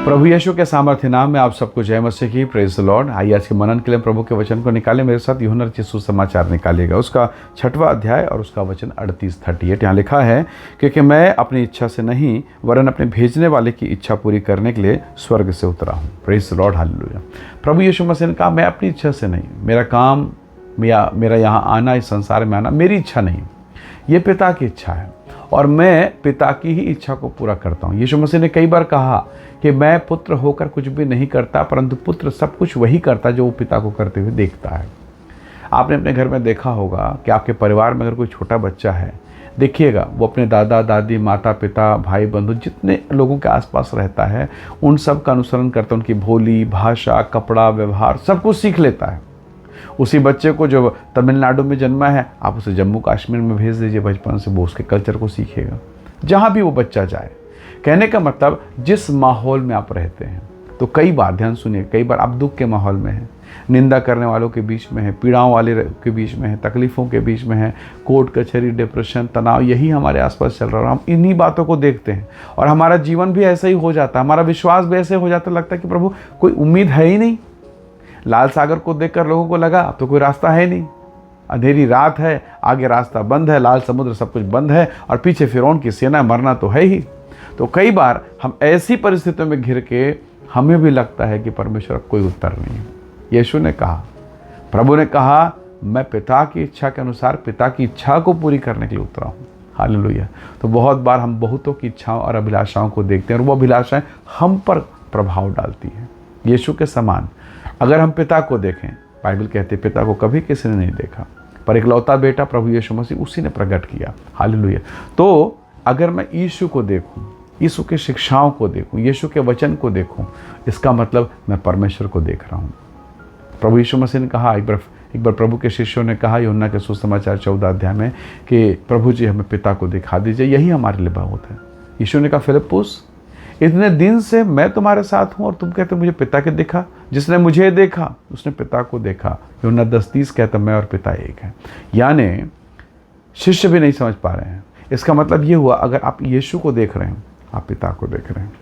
प्रभु यीशु के सामर्थ्य नाम में आप सबको जय मसीह की। Praise the Lord. आइए आज के मनन के लिए प्रभु के वचन को निकालें। मेरे साथ यूहन्ना रचित सुसमाचार निकालिएगा, उसका 6वां अध्याय और उसका वचन 38 यहाँ लिखा है, क्योंकि मैं अपनी इच्छा से नहीं वरन अपने भेजने वाले की इच्छा पूरी करने के लिए स्वर्ग से उतरा हूँ। Praise the lord, hallelujah. प्रभु यीशु मसीह ने कहा, मैं अपनी इच्छा से नहीं, मेरा काम या मेरा यहाँ आना, इस संसार में आना मेरी इच्छा नहीं, ये पिता की इच्छा है और मैं पिता की ही इच्छा को पूरा करता हूँ। यीशु मसीह ने कई बार कहा कि मैं पुत्र होकर कुछ भी नहीं करता, परंतु पुत्र सब कुछ वही करता जो वो पिता को करते हुए देखता है। आपने अपने घर में देखा होगा कि आपके परिवार में अगर कोई छोटा बच्चा है, देखिएगा वो अपने दादा दादी, माता पिता, भाई बंधु, जितने लोगों के आसपास रहता है उन सब का अनुसरण करता है। उनकी बोली, भाषा, कपड़ा, व्यवहार सब कुछ सीख लेता है। उसी बच्चे को जो तमिलनाडु में जन्मा है, आप उसे जम्मू कश्मीर में भेज दीजिए बचपन से, वो उसके कल्चर को सीखेगा जहाँ भी वो बच्चा जाए। कहने का मतलब जिस माहौल में आप रहते हैं, तो कई बार ध्यान सुनिए, कई बार आप दुख के माहौल में हैं, निंदा करने वालों के बीच में है, पीड़ाओं वाले के बीच में है, तकलीफ़ों के बीच में है, कोर्ट कचहरी, डिप्रेशन, तनाव, यही हमारे आसपास चल रहा है। हम इन्हीं बातों को देखते हैं और हमारा जीवन भी ऐसा ही हो जाता है, हमारा विश्वास भी ऐसे हो जाता है, लगता है कि प्रभु कोई उम्मीद है ही नहीं। लाल सागर को देखकर लोगों को लगा अब तो कोई रास्ता है नहीं, अंधेरी रात है, आगे रास्ता बंद है, लाल समुद्र सब कुछ बंद है और पीछे फिरौन की सेना, मरना तो है ही। तो कई बार हम ऐसी परिस्थितियों में घिर के हमें भी लगता है कि परमेश्वर का कोई उत्तर नहीं है। यीशु ने कहा, प्रभु ने कहा, मैं पिता की इच्छा के अनुसार पिता की इच्छा को पूरी करने के लिए उतरा हूँ। हालेलुया। तो बहुत बार हम बहुतों की इच्छाओं और अभिलाषाओं को देखते हैं और वो अभिलाषाएं हम पर प्रभाव डालती हैं। यीशु के समान अगर हम पिता को देखें, बाइबल कहती है पिता को कभी किसी ने नहीं देखा, पर इकलौता बेटा प्रभु यीशु मसीह उसी ने प्रकट किया। हालेलुया। तो अगर मैं यीशु को देखूं, यीशु की शिक्षाओं को देखूं, यीशु के वचन को देखूं, इसका मतलब मैं परमेश्वर को देख रहा हूं। प्रभु यीशु मसीह ने कहा, एक बार प्रभु के शिष्यों ने कहा यूहन्ना के सुसमाचार 14 अध्याय में कि प्रभु जी हमें पिता को दिखा दीजिए, यही हमारे लिए बहुत है। यीशु ने कहा, फिलिप्पुस, इतने दिन से मैं तुम्हारे साथ हूं और तुम कहते मुझे पिता के दिखा, जिसने मुझे देखा उसने पिता को देखा। यूहन्ना 10:30 कहता मैं और पिता एक है। यानी शिष्य भी नहीं समझ पा रहे हैं। इसका मतलब ये हुआ, अगर आप यीशु को देख रहे हैं, आप पिता को देख रहे हैं,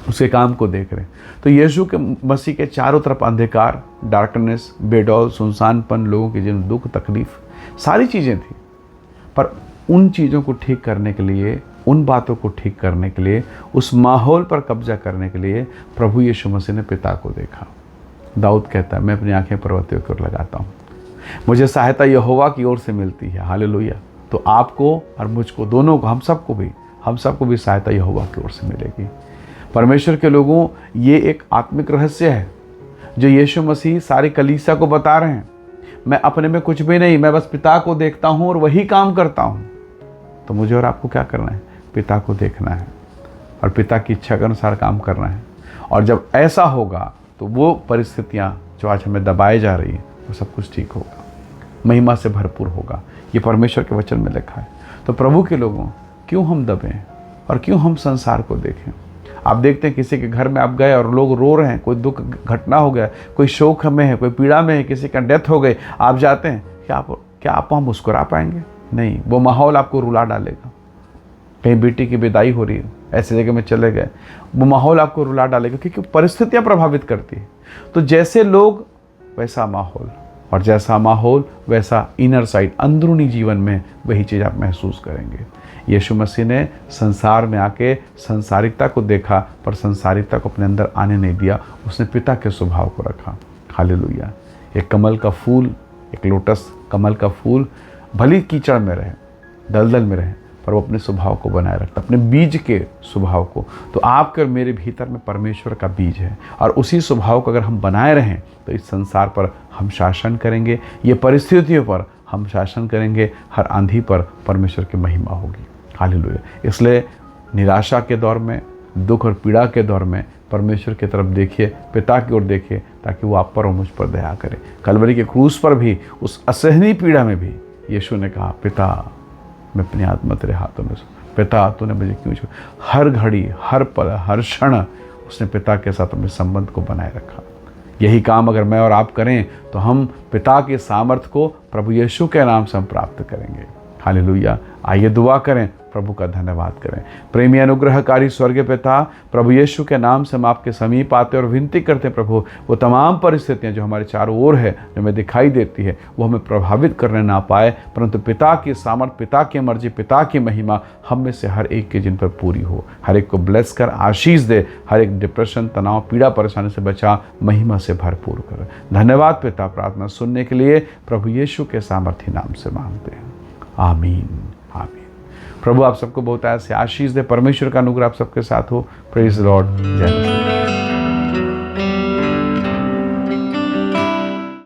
उसके काम को देख रहे हैं। तो यीशु के मसीह के चारों तरफ अंधकार, डार्कनेस, बेडौल, सुनसानपन, लोगों के जिन दुख तकलीफ सारी चीज़ें थी, पर उन चीज़ों को ठीक करने के लिए, उन बातों को ठीक करने के लिए, उस माहौल पर कब्जा करने के लिए प्रभु यीशु मसीह ने पिता को देखा। दाऊद कहता है, मैं अपनी आंखें पर्वतों की ओर लगाता हूँ, मुझे सहायता यहोवा की ओर से मिलती है। हालेलुया। तो आपको और मुझको, दोनों को, हम सबको भी सहायता यहोवा की ओर से मिलेगी। परमेश्वर के लोगों, ये एक आत्मिक रहस्य है जो यीशु मसीह सारी कलीसिया को बता रहे हैं। मैं अपने में कुछ भी नहीं, मैं बस पिता को देखता हूँ और वही काम करता हूँ। तो मुझे और आपको क्या करना है? पिता को देखना है और पिता की इच्छा के अनुसार काम करना है। और जब ऐसा होगा तो वो परिस्थितियाँ जो आज हमें दबाए जा रही हैं, वो सब कुछ ठीक होगा, महिमा से भरपूर होगा। ये परमेश्वर के वचन में लिखा है। तो प्रभु के लोगों, क्यों हम दबें और क्यों हम संसार को देखें? आप देखते हैं किसी के घर में आप गए और लोग रो रहे हैं, कोई दुख घटना हो गया, कोई शोक में है, कोई पीड़ा में है, किसी का डेथ हो गई, आप जाते हैं, क्या आप वहाँ मुस्कुरा पाएंगे? नहीं, वो माहौल आपको रुला डालेगा। कहीं बेटी की विदाई हो रही है, ऐसी जगह में चले गए, वो माहौल आपको रुला डालेगा, क्योंकि परिस्थितियाँ प्रभावित करती है। तो जैसे लोग वैसा माहौल, और जैसा माहौल वैसा इनर साइड, अंदरूनी जीवन में वही चीज़ आप महसूस करेंगे। यीशु मसीह ने संसार में आके संसारिकता को देखा, पर संसारिकता को अपने अंदर आने नहीं दिया, उसने पिता के स्वभाव को रखा। हालेलुया। एक कमल का फूल, एक लोटस कमल का फूल भली कीचड़ में रहे, दलदल में रहे, पर वो अपने स्वभाव को बनाए रखता, अपने बीज के स्वभाव को। तो आपके और मेरे भीतर में परमेश्वर का बीज है, और उसी स्वभाव को अगर हम बनाए रहें तो इस संसार पर हम शासन करेंगे, ये परिस्थितियों पर हम शासन करेंगे, हर आंधी पर परमेश्वर की महिमा होगी। हालेलुया। इसलिए निराशा के दौर में, दुख और पीड़ा के दौर में परमेश्वर की तरफ देखिए, पिता की ओर देखिए, ताकि वो आप पर और मुझ पर दया करे। कलवरी के क्रूस पर भी, उस असहनीय पीड़ा में भी यीशु ने कहा, पिता मैं अपनी आत्मा तेरे हाथों में, पिता तूने मुझे क्यों छोड़ा। हर घड़ी, हर पल, हर क्षण उसने पिता के साथ अपने संबंध को बनाए रखा। यही काम अगर मैं और आप करें तो हम पिता के सामर्थ्य को प्रभु यीशु के नाम से हम प्राप्त करेंगे। हालेलुया। आइए दुआ करें, प्रभु का धन्यवाद करें। प्रेमी अनुग्रहकारी स्वर्गीय पिता, प्रभु यीशु के नाम से हम आपके समीप आते और विनती करते हैं प्रभु, वो तमाम परिस्थितियां जो हमारे चारों ओर है, जो हमें दिखाई देती है, वो हमें प्रभावित करने ना पाए, परंतु पिता की सामर्थ, पिता की मर्जी, पिता की महिमा हम में से हर एक के जिन पर पूरी हो। हर एक को ब्लेस कर आशीष दे, हर एक डिप्रेशन, तनाव, पीड़ा, परेशानी से बचा, महिमा से भरपूर कर। धन्यवाद पिता, प्रार्थना सुनने के लिए प्रभु यीशु के सामर्थी नाम से मांगते हैं, आमीन आमीन। प्रभु आप सबको बहुत ऐसे आशीष दे, परमेश्वर का अनुग्रह आप सबके साथ हो। प्रेज लॉर्ड, जय मसीह।